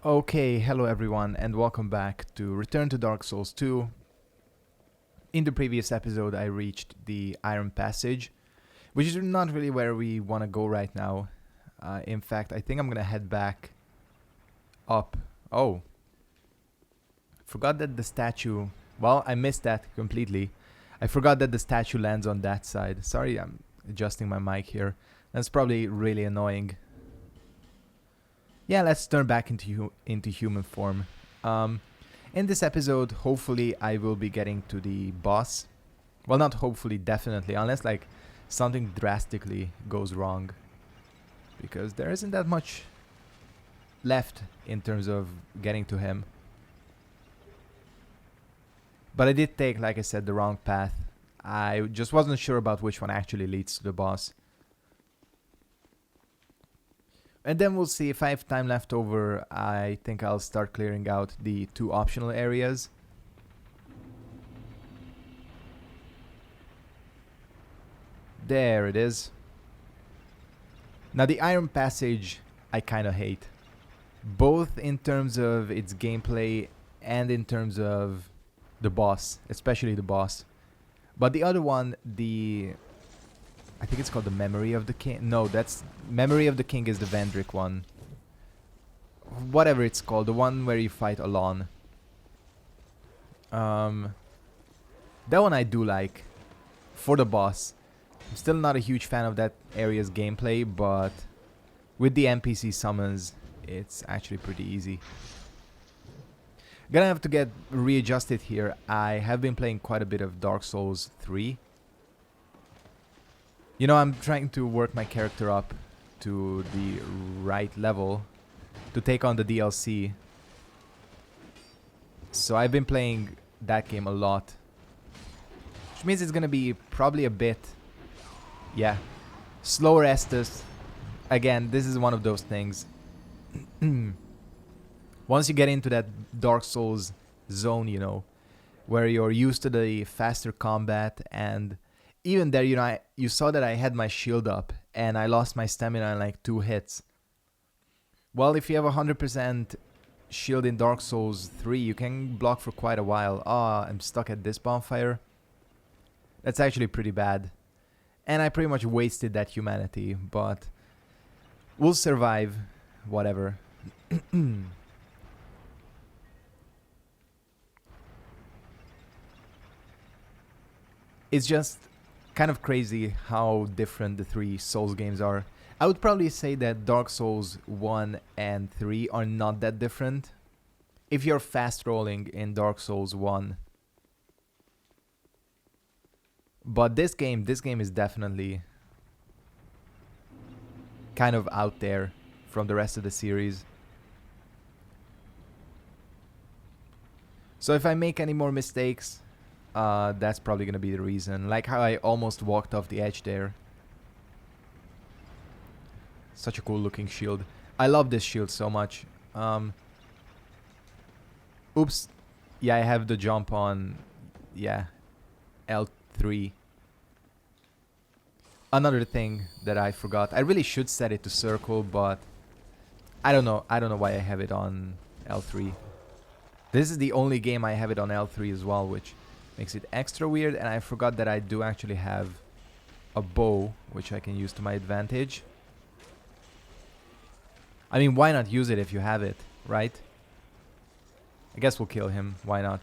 Okay, hello everyone, and welcome back to Return to Dark Souls 2. In the previous episode, I reached the Iron Passage, which is not really where we want to go right now. In fact, I think I'm gonna head back up. Oh, forgot that the statue. Well, I missed that completely. I forgot that the statue lands on that side. Sorry, I'm adjusting my mic here. That's probably really annoying. Yeah, let's turn back into human form. In this episode, hopefully I will be getting to the boss. Well, not hopefully, definitely, unless like something drastically goes wrong. Because there isn't that much left in terms of getting to him. But I did take, like I said, the wrong path. I just wasn't sure about which one actually leads to the boss. And then we'll see if I have time left over. I think I'll start clearing out the two optional areas. There it is. Now the Iron Passage I kind of hate. Both in terms of its gameplay and in terms of the boss, especially the boss. But the other one, I think it's called the Memory of the King. No, that's Memory of the King is the Vendrick one. Whatever it's called, the one where you fight Alon. That one I do like for the boss. I'm still not a huge fan of that area's gameplay, but with the NPC summons, it's actually pretty easy. Gonna have to get readjusted here. I have been playing quite a bit of Dark Souls 3. You know, I'm trying to work my character up to the right level to take on the DLC. So I've been playing that game a lot. Which means it's gonna be probably a bit, slower Estus. Again, this is one of those things. Once you get into that Dark Souls zone, you know, where you're used to the faster combat, and even there, you know, you saw that I had my shield up and I lost my stamina in like 2 hits. Well, if you have 100% shield in Dark Souls 3, you can block for quite a while. I'm stuck at this bonfire. That's actually pretty bad. And I pretty much wasted that humanity, but we'll survive. Whatever. It's just kind of crazy how different the 3 Souls games are. I would probably say that Dark Souls 1 and 3 are not that different. If you're fast rolling in Dark Souls 1. But this game is definitely kind of out there from the rest of the series. So if I make any more mistakes, that's probably gonna be the reason. Like how I almost walked off the edge there. Such a cool looking shield. I love this shield so much. Oops. Yeah, I have the jump on, L3. Another thing that I forgot. I really should set it to circle, but I don't know why I have it on L3. This is the only game I have it on L3 as well, which makes it extra weird. And I forgot that I do actually have a bow, which I can use to my advantage. I mean, why not use it if you have it, right? I guess we'll kill him. Why not?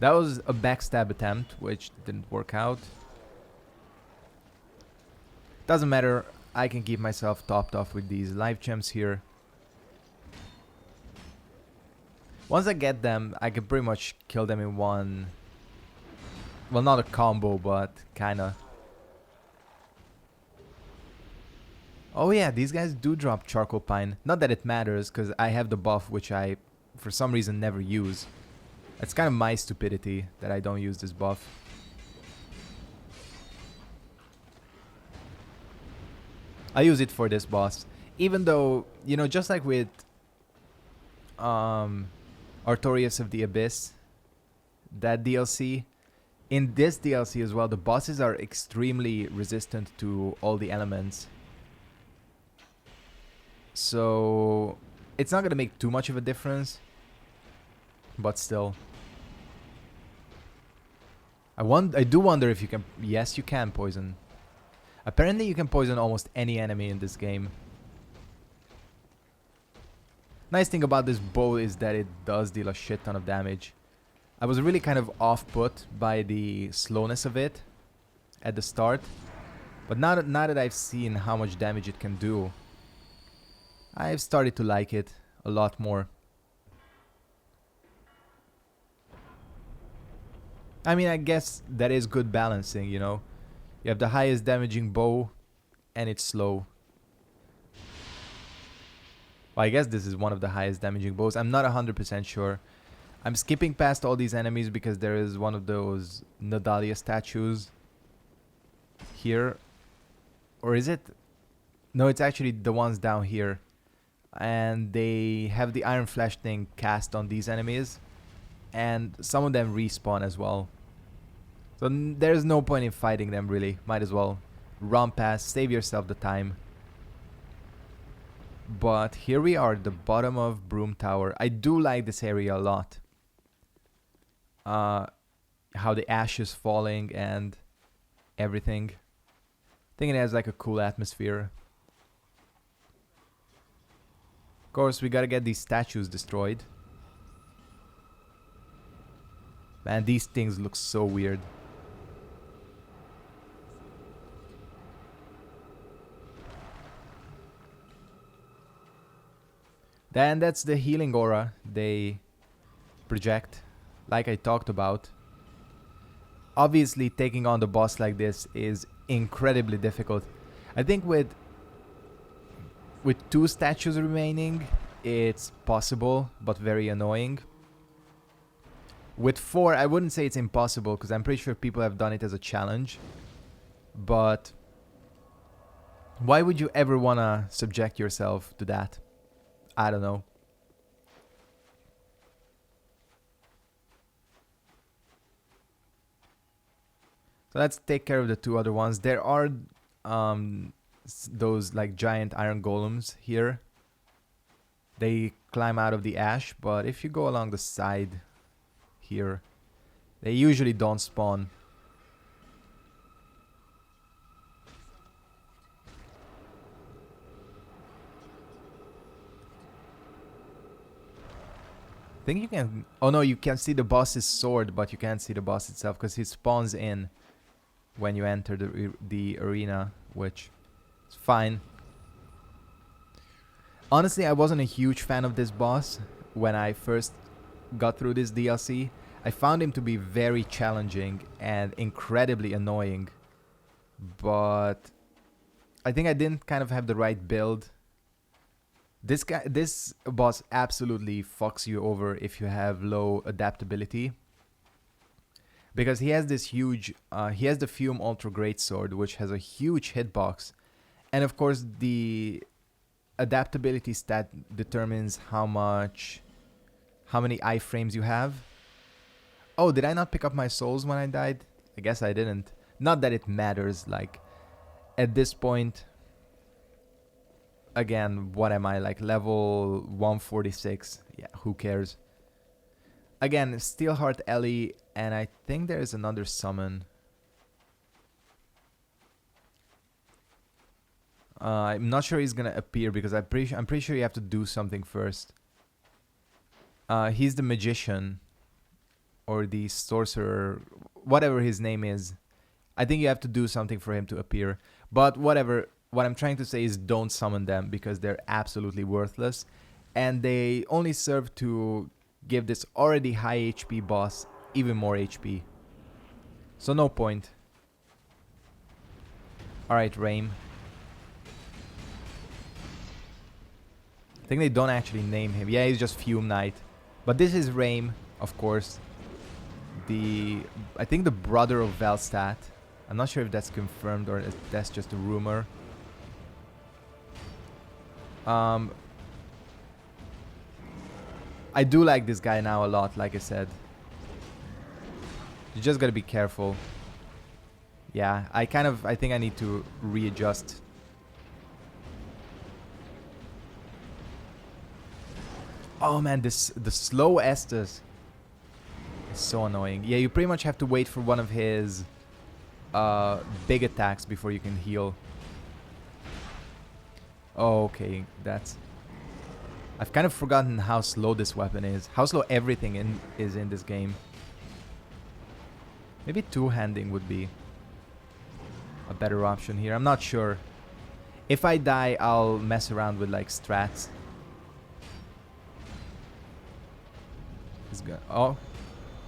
That was a backstab attempt, which didn't work out. Doesn't matter. I can keep myself topped off with these life gems here. Once I get them, I can pretty much kill them in one. Well, not a combo, but kinda. Oh yeah, these guys do drop charcoal pine. Not that it matters, because I have the buff, which I, for some reason, never use. It's kind of my stupidity that I don't use this buff. I use it for this boss. Even though, you know, just like with Artorias of the Abyss, that DLC, in this DLC as well, the bosses are extremely resistant to all the elements. So it's not gonna make too much of a difference, but still. I do wonder if you can. Yes, you can poison. Apparently, you can poison almost any enemy in this game. Nice thing about this bow is that it does deal a shit ton of damage. I was really kind of off-put by the slowness of it at the start, but now that I've seen how much damage it can do, I've started to like it a lot more. I mean, I guess that is good balancing, you know? You have the highest damaging bow, and it's slow. Well, I guess this is one of the highest damaging bows. I'm not 100% sure. I'm skipping past all these enemies because there is one of those Nadalia statues here. Or is it? No, it's actually the ones down here. And they have the Iron Flesh thing cast on these enemies. And some of them respawn as well. So there's no point in fighting them really. Might as well run past, save yourself the time. But here we are at the bottom of Broom Tower. I do like this area a lot. How the ash is falling and everything. I think it has like a cool atmosphere. Of course, we gotta get these statues destroyed. Man, these things look so weird. Then that's the healing aura they project, like I talked about. Obviously, taking on the boss like this is incredibly difficult. I think with 2 statues remaining, it's possible, but very annoying. With 4, I wouldn't say it's impossible, because I'm pretty sure people have done it as a challenge. But why would you ever want to subject yourself to that? I don't know. So let's take care of the 2 other ones. There are those like giant iron golems here. They climb out of the ash, but if you go along the side here, they usually don't spawn. I think you can... Oh no, you can see the boss's sword, but you can't see the boss itself because he spawns in when you enter the arena, which is fine. Honestly, I wasn't a huge fan of this boss when I first got through this DLC. I found him to be very challenging and incredibly annoying, but I think I didn't kind of have the right build. This boss absolutely fucks you over if you have low adaptability. Because he has this huge... he has the Fume Ultra Greatsword, which has a huge hitbox. And of course, the adaptability stat determines how many iframes you have. Oh, did I not pick up my souls when I died? I guess I didn't. Not that it matters, like... At this point... Again, what am I, like level 146? Yeah, who cares? Again, Steelheart Ellie, and I think there is another summon. I'm not sure he's gonna appear because I'm pretty sure you have to do something first. He's the magician, or the sorcerer, whatever his name is. I think you have to do something for him to appear. But whatever. What I'm trying to say is don't summon them because they're absolutely worthless. And they only serve to give this already high HP boss even more HP. So no point. Alright, Raim. I think they don't actually name him. Yeah, he's just Fume Knight. But this is Raim, of course. I think the brother of Velstadt. I'm not sure if that's confirmed or if that's just a rumor. I do like this guy now a lot, like I said. You just gotta be careful. Yeah, I think I need to readjust. Oh man, the slow Estus is so annoying. Yeah, you pretty much have to wait for one of his big attacks before you can heal. Oh, okay, that's... I've kind of forgotten how slow this weapon is. How slow everything is in this game. Maybe two-handing would be a better option here. I'm not sure. If I die, I'll mess around with like strats. He's gonna... Oh,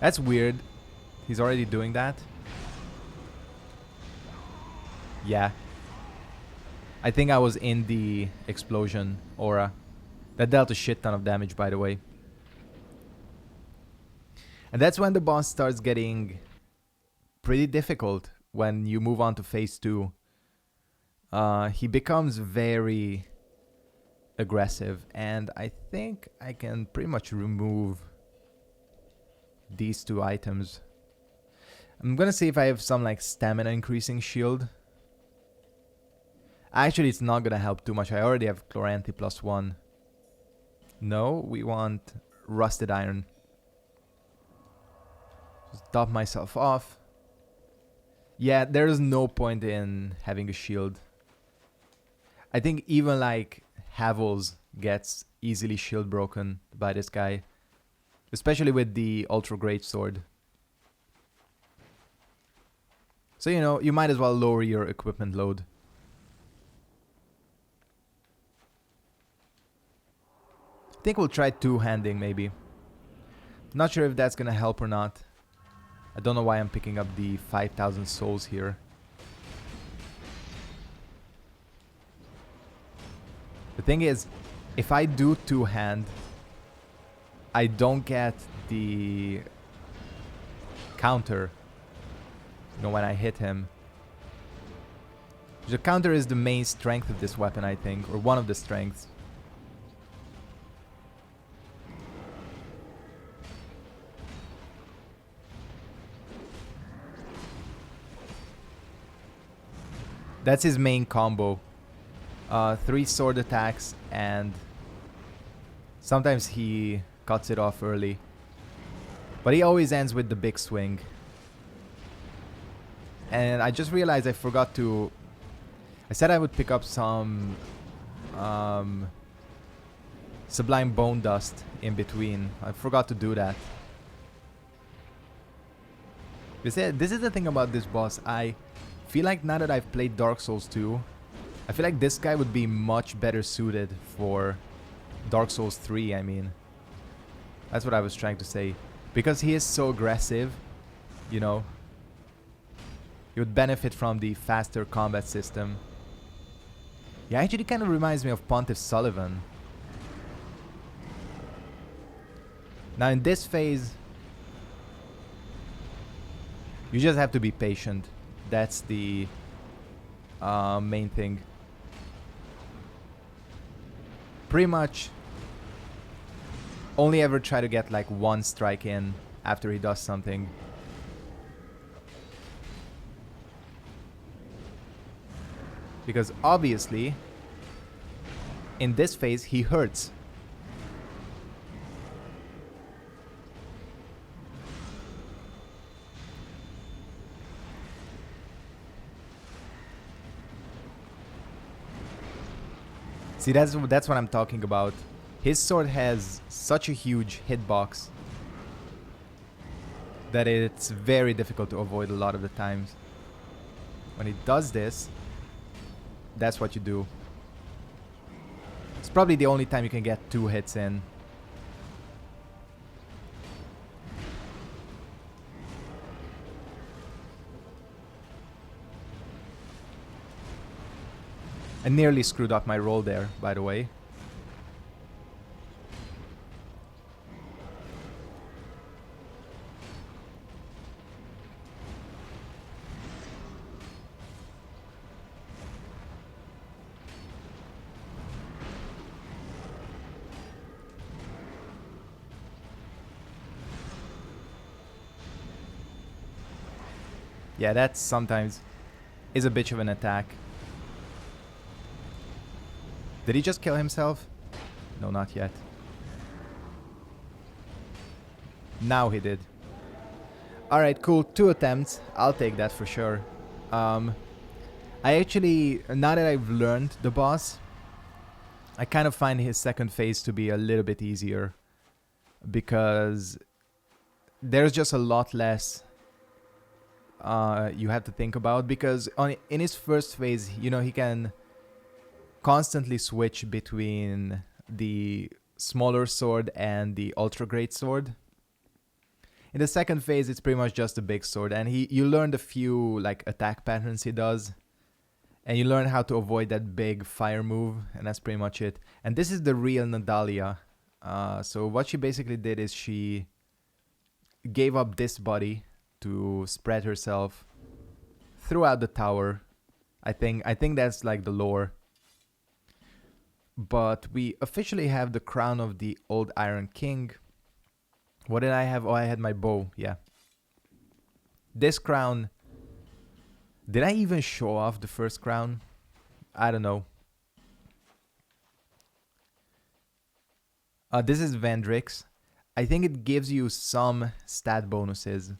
that's weird. He's already doing that. Yeah. I think I was in the explosion aura. That dealt a shit ton of damage, by the way. And that's when the boss starts getting pretty difficult when you move on to phase 2. He becomes very aggressive, and I think I can pretty much remove these two items. I'm gonna see if I have some like stamina increasing shield. Actually, it's not gonna help too much. I already have Chloranthi +1. No, we want rusted iron. Just top myself off. Yeah, there's no point in having a shield. I think even like Havels gets easily shield broken by this guy. Especially with the Ultra Great Sword. So, you know, you might as well lower your equipment load. I think we'll try two-handing maybe. Not sure if that's gonna help or not. I don't know why I'm picking up the 5,000 souls here. The thing is, if I do two-hand, I don't get the counter, you know, when I hit him. The counter is the main strength of this weapon, I think, or one of the strengths. That's his main combo. 3 sword attacks, and sometimes he cuts it off early. But he always ends with the big swing. And I just realized I forgot to... I said I would pick up some Sublime Bone Dust in between. I forgot to do that. This is the thing about this boss. I feel like now that I've played Dark Souls 2, I feel like this guy would be much better suited for Dark Souls 3, I mean. That's what I was trying to say. Because he is so aggressive, you know. He would benefit from the faster combat system. Yeah, actually kind of reminds me of Pontiff Sullivan. Now in this phase, you just have to be patient. That's the main thing. Pretty much only ever try to get like one strike in after he does something. Because obviously, in this phase, he hurts. See, that's what I'm talking about. His sword has such a huge hitbox that it's very difficult to avoid a lot of the times. When he does this, that's what you do. It's probably the only time you can get 2 hits in. I nearly screwed up my roll there, by the way. Yeah, that sometimes is a bitch of an attack. Did he just kill himself? No, not yet. Now he did. Alright, cool. 2 attempts. I'll take that for sure. I actually, now that I've learned the boss, I kind of find his second phase to be a little bit easier. Because there's just a lot less you have to think about. Because in his first phase, you know, he can constantly switch between the smaller sword and the ultra great sword. In the second phase, it's pretty much just a big sword, and you learn the few like attack patterns he does, and you learn how to avoid that big fire move, and that's pretty much it. And this is the real Nadalia. So what she basically did is she gave up this body to spread herself throughout the tower. I think that's like the lore. But we officially have the crown of the Old Iron King. What did I have? Oh, I had my bow, yeah. This crown... Did I even show off the first crown? I don't know. This is Vendrick's. I think it gives you some stat bonuses.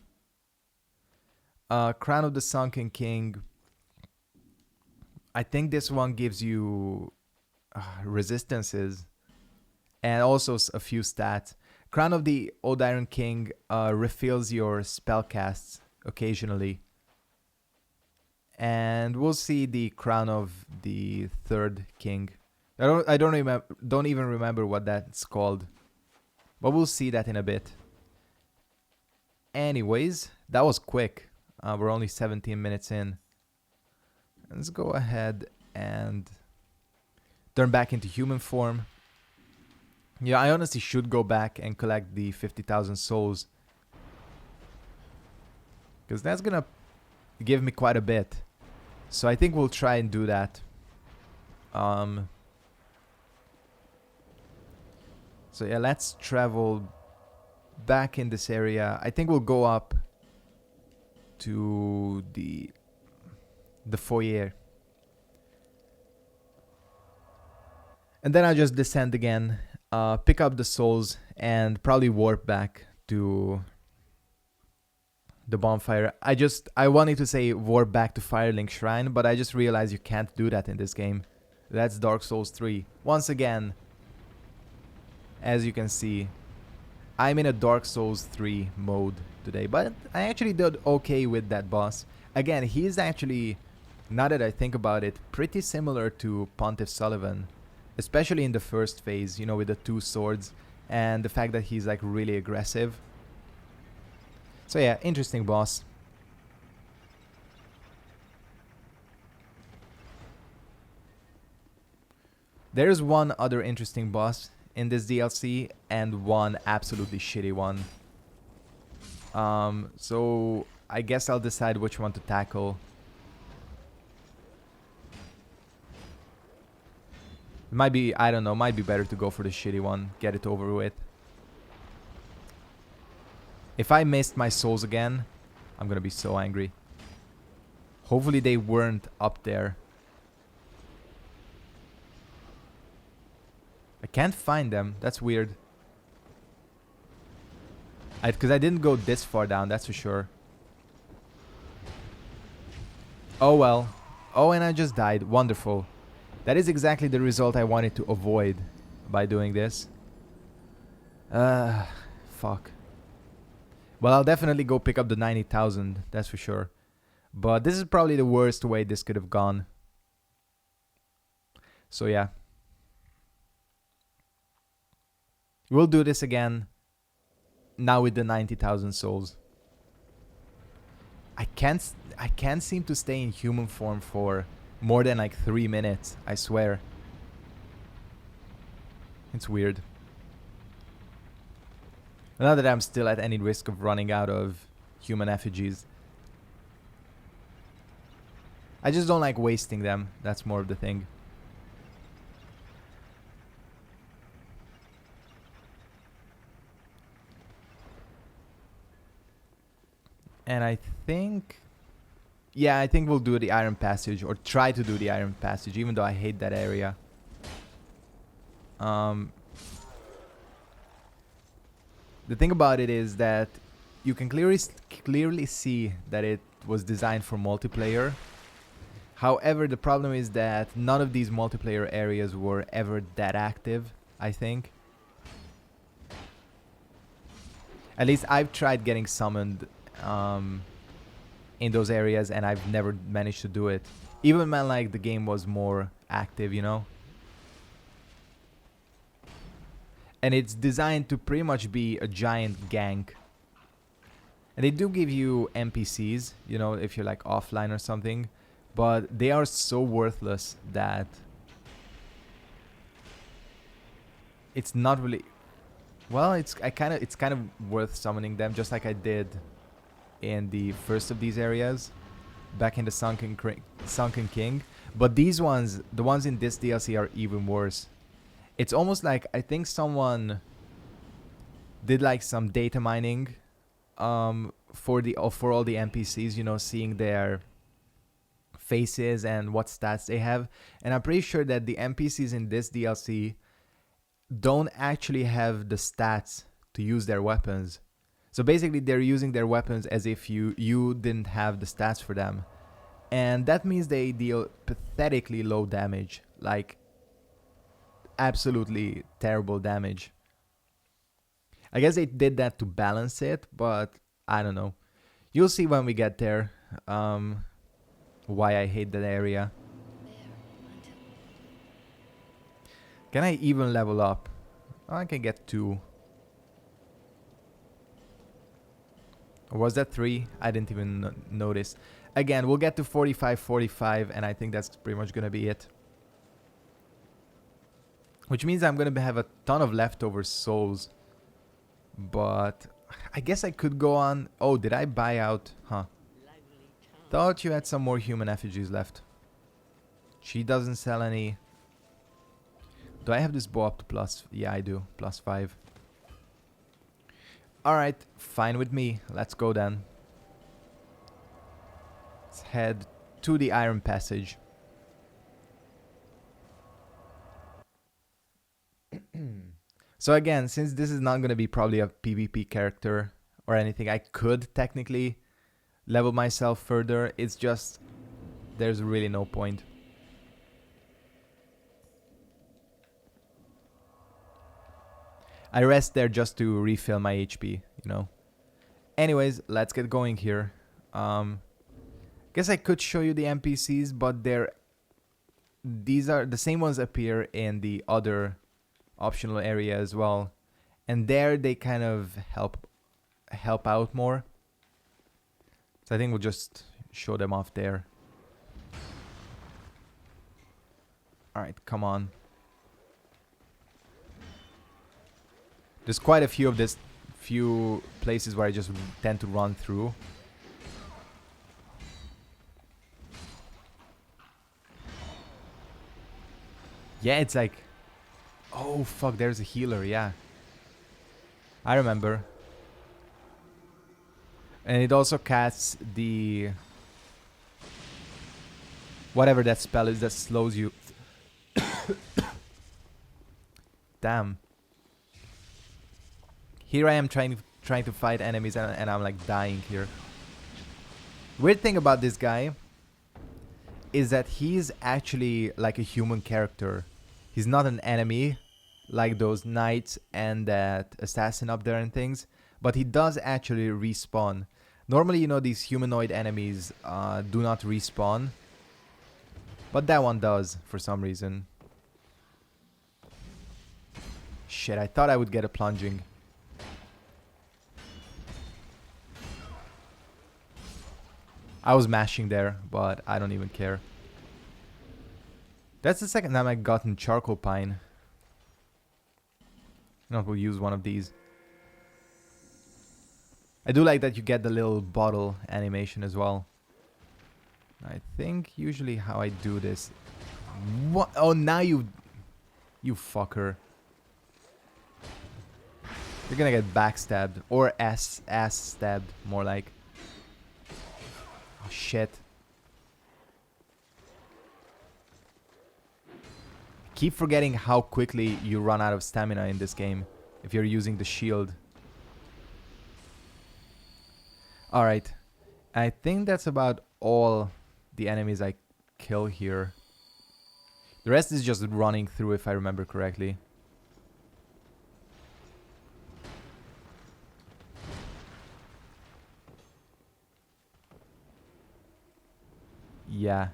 Crown of the Sunken King. I think this one gives you resistances and also a few stats. Crown of the Old Iron King refills your spellcasts occasionally. And we'll see the Crown of the Third King. I don't even remember what that's called. But we'll see that in a bit. Anyways, that was quick. We're only 17 minutes in. Let's go ahead and turn back into human form. Yeah, I honestly should go back and collect the 50,000 souls. Because that's gonna give me quite a bit. So I think we'll try and do that. So yeah, let's travel back in this area. I think we'll go up to the foyer. And then I'll just descend again, pick up the souls, and probably warp back to the bonfire. I wanted to say warp back to Firelink Shrine, but I just realized you can't do that in this game. That's Dark Souls 3. Once again, as you can see, I'm in a Dark Souls 3 mode today, but I actually did okay with that boss. Again, he's actually, now that I think about it, pretty similar to Pontiff Sullivan. Especially in the first phase, you know, with the 2 swords and the fact that he's like really aggressive. So yeah, interesting boss. There's one other interesting boss in this DLC and one absolutely shitty one. So I guess I'll decide which one to tackle. It might be, I don't know, might be better to go for the shitty one, get it over with. If I missed my souls again, I'm gonna be so angry. Hopefully they weren't up there. I can't find them, that's weird. Because I didn't go this far down, that's for sure. Oh well. Oh, and I just died, wonderful. That is exactly the result I wanted to avoid by doing this. Fuck. Well, I'll definitely go pick up the 90,000, that's for sure. But this is probably the worst way this could have gone. So yeah. We'll do this again. Now with the 90,000 souls. I can't seem to stay in human form for more than like 3 minutes, I swear. It's weird. Not that I'm still at any risk of running out of human effigies. I just don't like wasting them, that's more of the thing. And I think Yeah, I think we'll do the Iron Passage, or try to do the Iron Passage, even though I hate that area. The thing about it is that you can clearly see that it was designed for multiplayer. However, the problem is that none of these multiplayer areas were ever that active, I think. At least I've tried getting summoned in those areas and I've never managed to do it. Even when like the game was more active, you know? And it's designed to pretty much be a giant gank. And they do give you NPCs, you know, if you're like offline or something. But they are so worthless that it's not really... Well, it's kind of worth summoning them, just like I did in the first of these areas, back in the Sunken King. But these ones, the ones in this DLC, are even worse. It's almost like I think someone did like some data mining for all the NPCs, you know, seeing their faces and what stats they have. And I'm pretty sure that the NPCs in this DLC don't actually have the stats to use their weapons. So basically they're using their weapons as if you didn't have the stats for them. And that means they deal pathetically low damage, like absolutely terrible damage. I guess they did that to balance it, but I don't know. You'll see when we get there why I hate that area. Can I even level up? Oh, I can get 2. Or was that 3? I didn't even notice. Again, we'll get to 45, and I think that's pretty much gonna be it. Which means I'm gonna have a ton of leftover souls. But I guess I could go on... Oh, did I buy out? Huh. Thought you had some more human effigies left. She doesn't sell any. Do I have this bow up to plus? Yeah, I do. +5. Alright, fine with me. Let's go then. Let's head to the Iron Passage. So again, since this is not going to be probably a PvP character or anything, I could technically level myself further. It's just there's really no point. I rest there just to refill my HP, you know. Anyways, let's get going here. Guess I could show you the NPCs, but these are the same ones appear in the other optional area as well, and there they kind of help out more. So I think we'll just show them off there. Alright, come on. There's quite a few places where I just tend to run through. Yeah, it's like... Oh, fuck, there's a healer, yeah. I remember. And it also casts the... whatever that spell is that slows you. Damn. Here I am trying to fight enemies and I'm like dying here. Weird thing about this guy is that he's actually like a human character. He's not an enemy like those knights and that assassin up there and things, but he does actually respawn. Normally, you know, these humanoid enemies do not respawn, but that one does for some reason. Shit, I thought I would get a plunging. I was mashing there, but I don't even care. That's the second time I gotten charcoal pine. No, we'll use one of these. I do like that you get the little bottle animation as well. I think usually how I do this... What? Oh, now you fucker. You're gonna get backstabbed. Or ass stabbed, more like. Oh, shit. keep forgetting how quickly you run out of stamina in this game if you're using the shield. Alright, I think that's about all the enemies I kill here. The rest is just running through, if I remember correctly. Yeah.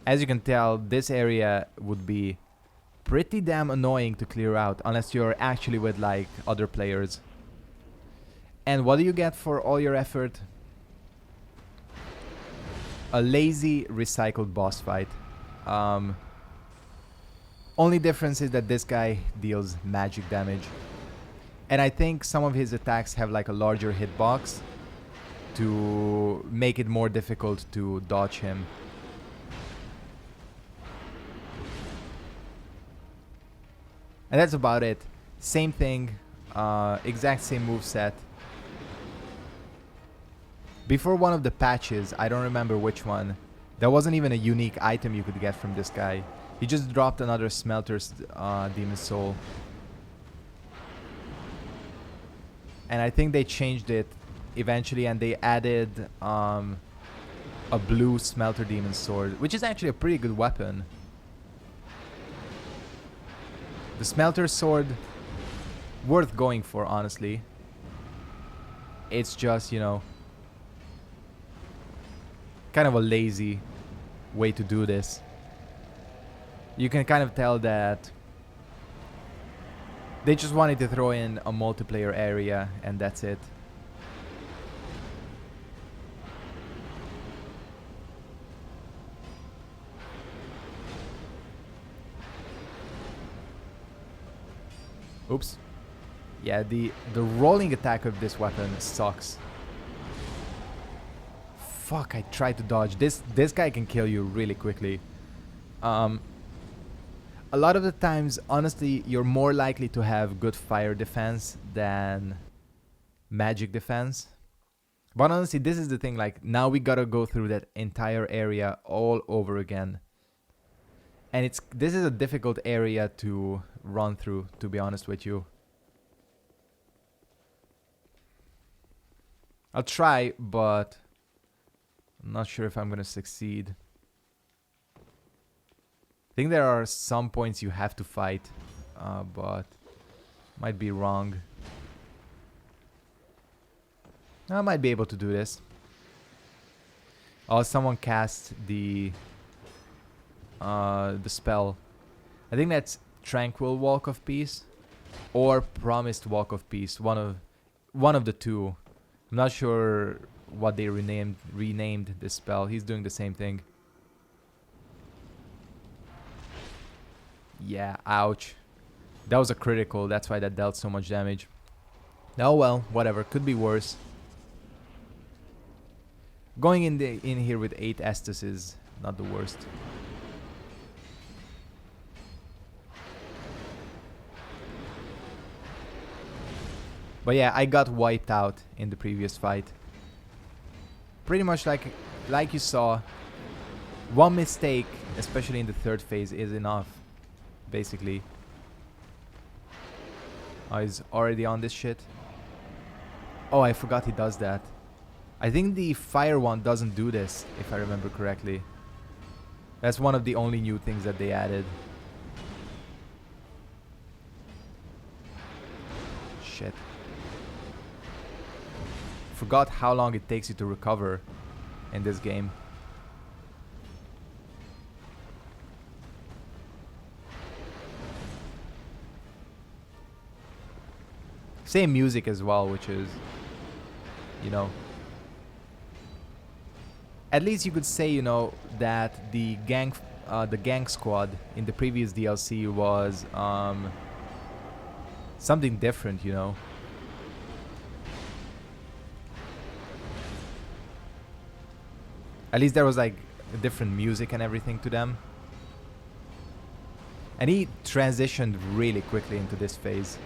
As you can tell, this area would be pretty damn annoying to clear out unless you're actually with like other players. And what do you get for all your effort? A lazy recycled boss fight. Only difference is that this guy deals magic damage. And I think some of his attacks have like a larger hitbox to make it more difficult to dodge him. And that's about it. Same thing, exact same moveset. Before one of the patches, I don't remember which one, there wasn't even a unique item you could get from this guy. He just dropped another Smelter's Demon Soul. And I think they changed it eventually and they added a blue Smelter Demon Sword, which is actually a pretty good weapon. The Smelter Sword, worth going for, honestly. It's just, you know, kind of a lazy way to do this. You can kind of tell that they just wanted to throw in a multiplayer area and that's it. Oops. Yeah, the rolling attack of this weapon sucks. Fuck, I tried to dodge. This guy can kill you really quickly. A lot of the times, honestly, you're more likely to have good fire defense than magic defense. But honestly, this is the thing, like, now we gotta go through that entire area all over again. And this is a difficult area to run through, to be honest with you. I'll try, but I'm not sure if I'm gonna succeed. I think there are some points you have to fight, but might be wrong. I might be able to do this. Oh, someone cast the spell. I think that's Tranquil Walk of Peace or Promised Walk of Peace. One of the two. I'm not sure what they renamed this spell. He's doing the same thing. Yeah, ouch. That was a critical. That's why that dealt so much damage. Oh well, whatever. Could be worse. Going in here with 8 Estus is not the worst. But yeah, I got wiped out in the previous fight. Pretty much like you saw, one mistake, especially in the third phase, is enough, basically. Oh, he's already on this shit. Oh, I forgot he does that. I think the fire one doesn't do this, if I remember correctly. That's one of the only new things that they added. Shit. Forgot how long it takes you to recover in this game. Same music as well, which is, you know, at least you could say, you know, that the gang squad in the previous DLC was something different, you know. At least there was like different music and everything to them. And he transitioned really quickly into this phase.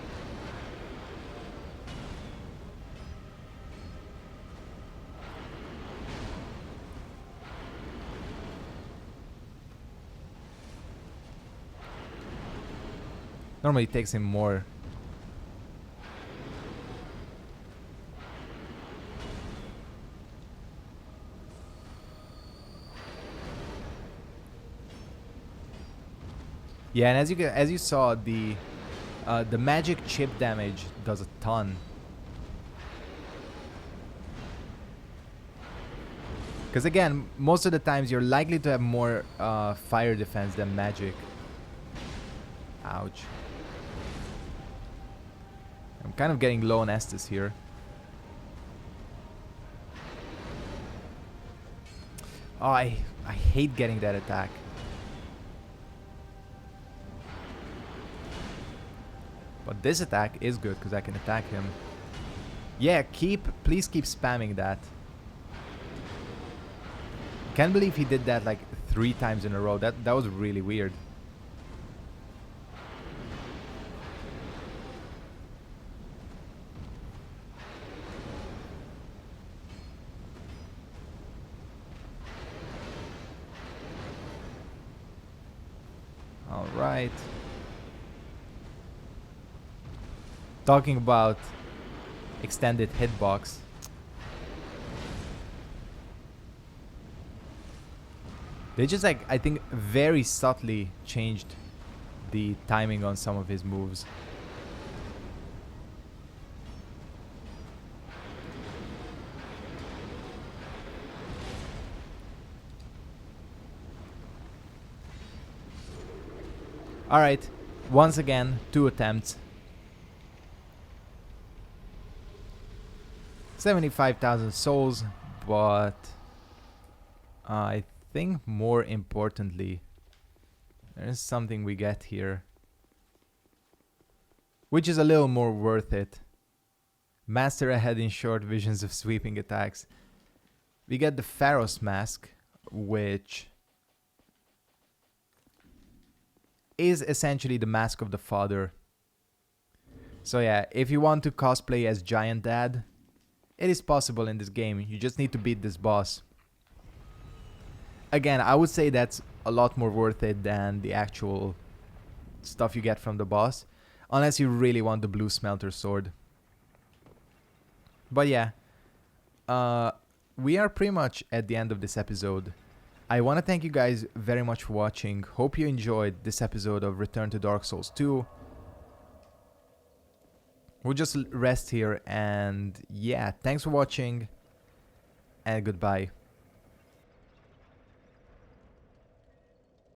Normally it takes him more. Yeah, and as you saw, the magic chip damage does a ton. Because again, most of the times you're likely to have more fire defense than magic. Ouch. I'm kind of getting low on Estus here. Oh, I hate getting that attack. But this attack is good because I can attack him. Yeah, please keep spamming that. Can't believe he did that like 3 times in a row. That was really weird. All right. Talking about extended hitbox. They just like, I think, very subtly changed the timing on some of his moves. Alright, once again, 2 attempts. 75,000 souls, but I think more importantly, there is something we get here, which is a little more worth it. Master ahead in short visions of sweeping attacks. We get the Pharos mask, which is essentially the mask of the father. So yeah, if you want to cosplay as Giant Dad, it is possible in this game. You just need to beat this boss. Again, I would say that's a lot more worth it than the actual stuff you get from the boss, unless you really want the blue smelter sword. But yeah, we are pretty much at the end of this episode. I want to thank you guys very much for watching. Hope you enjoyed this episode of Return to Dark Souls 2. We'll just rest here, and yeah, thanks for watching, and goodbye.